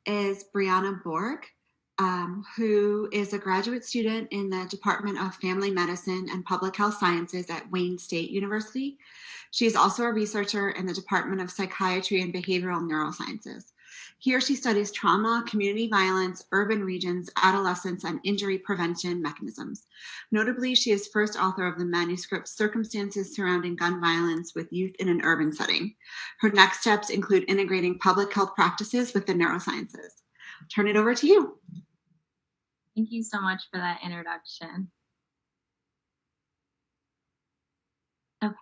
is Breanna Borg, who is a graduate student in the Department of Family Medicine and Public Health Sciences at Wayne State University. She's also a researcher in the Department of Psychiatry and Behavioral Neurosciences. Here she studies trauma, community violence, urban regions, adolescence, and injury prevention mechanisms. Notably, she is first author of the manuscript Circumstances Surrounding Gun Violence with Youth in an Urban Setting. Her next steps include integrating public health practices with the neurosciences. Turn it over to you. Thank you so much for that introduction. Okay.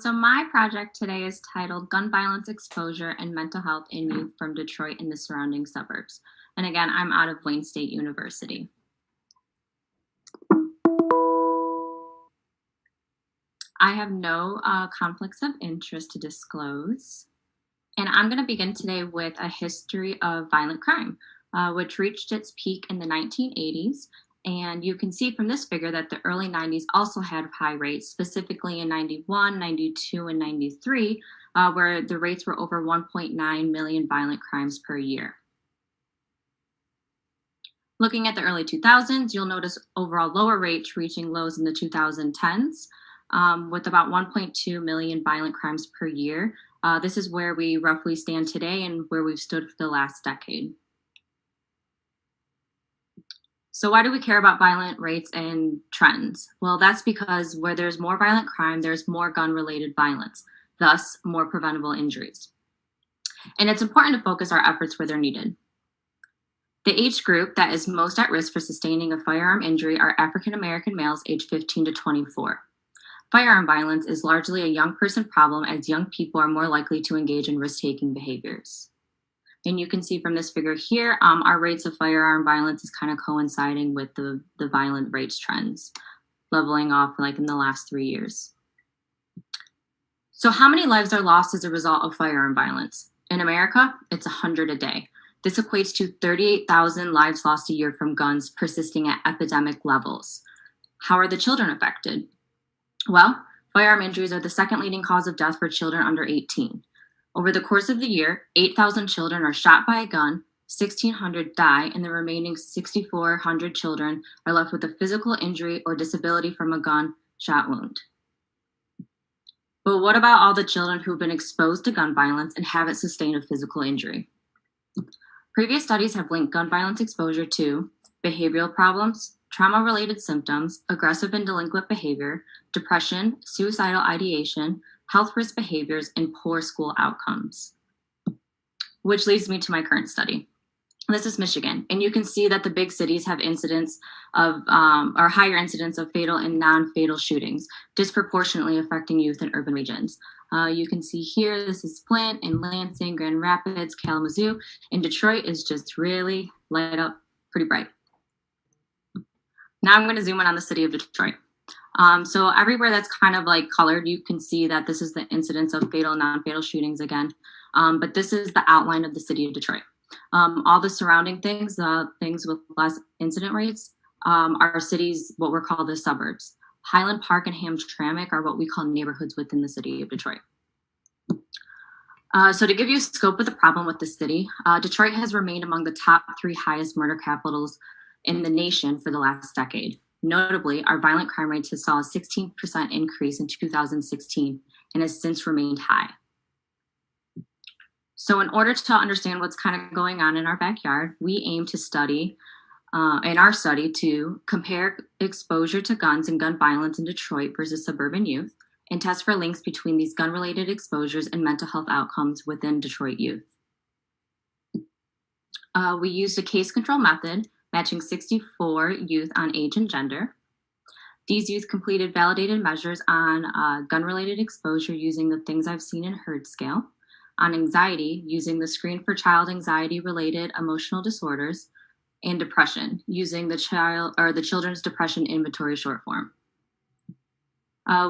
So my project today is titled Gun Violence Exposure and Mental Health in Youth from Detroit and the Surrounding Suburbs. And again, I'm out of Wayne State University. I have no conflicts of interest to disclose. And I'm going to begin today with a history of violent crime, which reached its peak in the 1980s. And you can see from this figure that the early 90s also had high rates, specifically in 91, 92, and 93, where the rates were over 1.9 million violent crimes per year. Looking at the early 2000s, you'll notice overall lower rates reaching lows in the 2010s, with about 1.2 million violent crimes per year. This is where we roughly stand today and where we've stood for the last decade. So why do we care about violent rates and trends? Well, that's because where there's more violent crime, there's more gun-related violence, thus more preventable injuries. And it's important to focus our efforts where they're needed. The age group that is most at risk for sustaining a firearm injury are African American males aged 15 to 24. Firearm violence is largely a young person problem as young people are more likely to engage in risk-taking behaviors. And you can see from this figure here, our rates of firearm violence is kind of coinciding with the violent rates trends, leveling off like in the last 3 years. So how many lives are lost as a result of firearm violence? In America, it's 100 a day. This equates to 38,000 lives lost a year from guns persisting at epidemic levels. How are the children affected? Well, firearm injuries are the second leading cause of death for children under 18. Over the course of the year, 8,000 children are shot by a gun, 1,600 die, and the remaining 6,400 children are left with a physical injury or disability from a gunshot wound. But what about all the children who've been exposed to gun violence and haven't sustained a physical injury? Previous studies have linked gun violence exposure to behavioral problems, trauma-related symptoms, aggressive and delinquent behavior, depression, suicidal ideation, health risk behaviors, and poor school outcomes. Which leads me to my current study. This is Michigan, and you can see that the big cities have incidents of, or higher incidents of fatal and non-fatal shootings, disproportionately affecting youth in urban regions. You can see here, this is Flint and Lansing, Grand Rapids, Kalamazoo, and Detroit is just really light up pretty bright. Now I'm going to zoom in on the city of Detroit. So everywhere that's kind of like colored, you can see that this is the incidence of fatal and non-fatal shootings again. But this is the outline of the city of Detroit. All the surrounding things, things with less incident rates, are cities, what we're called the suburbs. Highland Park and Hamtramck are what we call neighborhoods within the city of Detroit. So to give you a scope of the problem with the city, Detroit has remained among the top 3 highest murder capitals in the nation for the last decade. Notably, our violent crime rates saw a 16% increase in 2016 and has since remained high. So in order to understand what's kind of going on in our backyard, we aim to study, in our study, to compare exposure to guns and gun violence in Detroit versus suburban youth, and test for links between these gun-related exposures and mental health outcomes within Detroit youth. We used a case control method matching 64 youth on age and gender. These youth completed validated measures on gun-related exposure using the Things I've Seen and Heard scale, on anxiety using the Screen for Child Anxiety-Related Emotional Disorders, and depression using the Children's Depression Inventory short form.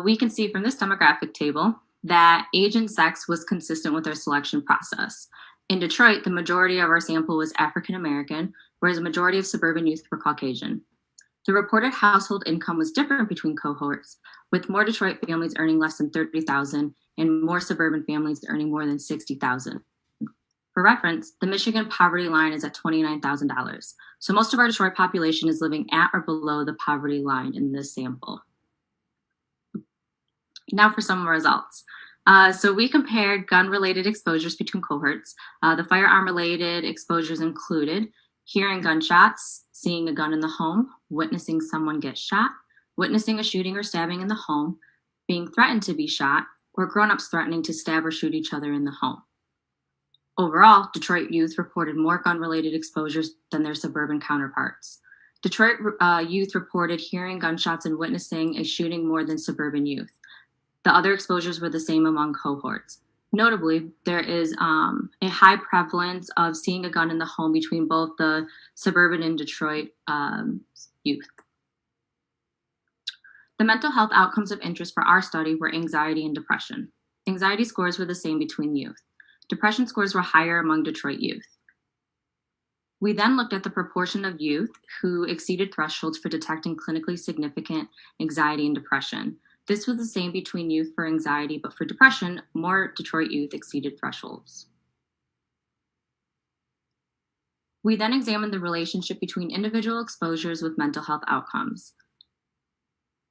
We can see from this demographic table that age and sex was consistent with our selection process. In Detroit, the majority of our sample was African American, whereas a majority of suburban youth were Caucasian. The reported household income was different between cohorts, with more Detroit families earning less than $30,000 and more suburban families earning more than $60,000. For reference, the Michigan poverty line is at $29,000. So most of our Detroit population is living at or below the poverty line in this sample. Now for some results. So we compared gun-related exposures between cohorts. The firearm-related exposures included hearing gunshots, seeing a gun in the home, witnessing someone get shot, witnessing a shooting or stabbing in the home, being threatened to be shot, or grown-ups threatening to stab or shoot each other in the home. Overall, Detroit youth reported more gun-related exposures than their suburban counterparts. Detroit youth reported hearing gunshots and witnessing a shooting more than suburban youth. The other exposures were the same among cohorts. Notably, there is a high prevalence of seeing a gun in the home between both the suburban and Detroit youth. The mental health outcomes of interest for our study were anxiety and depression. Anxiety scores were the same between youth. Depression scores were higher among Detroit youth. We then looked at the proportion of youth who exceeded thresholds for detecting clinically significant anxiety and depression. This was the same between youth for anxiety, but for depression, more Detroit youth exceeded thresholds. We then examined the relationship between individual exposures with mental health outcomes.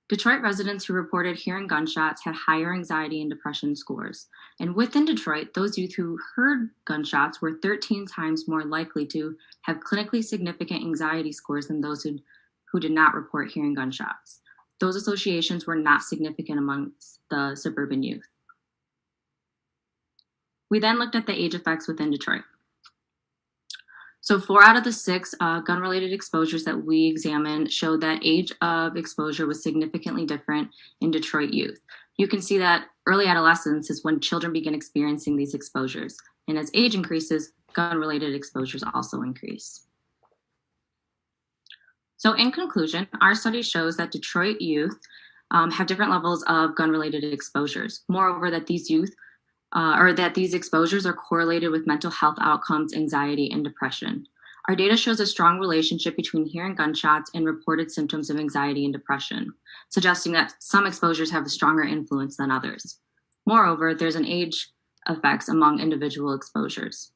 Detroit residents who reported hearing gunshots had higher anxiety and depression scores. And within Detroit, those youth who heard gunshots were 13 times more likely to have clinically significant anxiety scores than those who did not report hearing gunshots. Those associations were not significant amongst the suburban youth. We then looked at the age effects within Detroit. So 4 out of the 6 gun-related exposures that we examined showed that age of exposure was significantly different in Detroit youth. You can see that early adolescence is when children begin experiencing these exposures. And as age increases, gun-related exposures also increase. So in conclusion, our study shows that Detroit youth have different levels of gun-related exposures. Moreover, that these exposures are correlated with mental health outcomes, anxiety, and depression. Our data shows a strong relationship between hearing gunshots and reported symptoms of anxiety and depression, suggesting that some exposures have a stronger influence than others. Moreover, there's an age effects among individual exposures.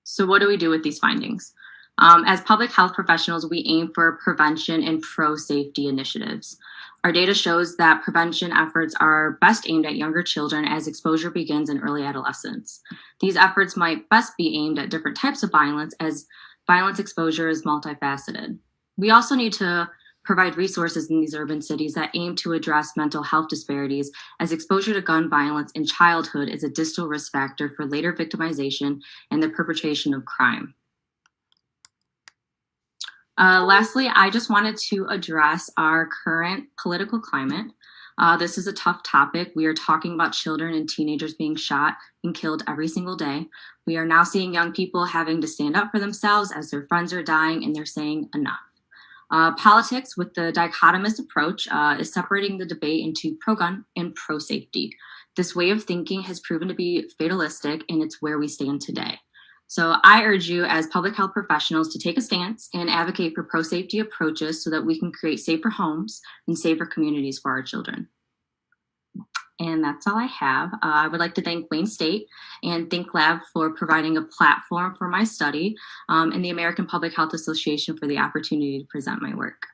So what do we do with these findings? As public health professionals, we aim for prevention and pro-safety initiatives. Our data shows that prevention efforts are best aimed at younger children as exposure begins in early adolescence. These efforts might best be aimed at different types of violence, as violence exposure is multifaceted. We also need to provide resources in these urban cities that aim to address mental health disparities, as exposure to gun violence in childhood is a distal risk factor for later victimization and the perpetration of crime. Lastly, I just wanted to address our current political climate. This is a tough topic. We are talking about children and teenagers being shot and killed every single day. We are now seeing young people having to stand up for themselves as their friends are dying and they're saying enough. Politics, with the dichotomous approach, is separating the debate into pro-gun and pro-safety. This way of thinking has proven to be fatalistic, and it's where we stand today. So I urge you as public health professionals to take a stance and advocate for pro-safety approaches so that we can create safer homes and safer communities for our children. And that's all I have. I would like to thank Wayne State and Think Lab for providing a platform for my study, and the American Public Health Association for the opportunity to present my work.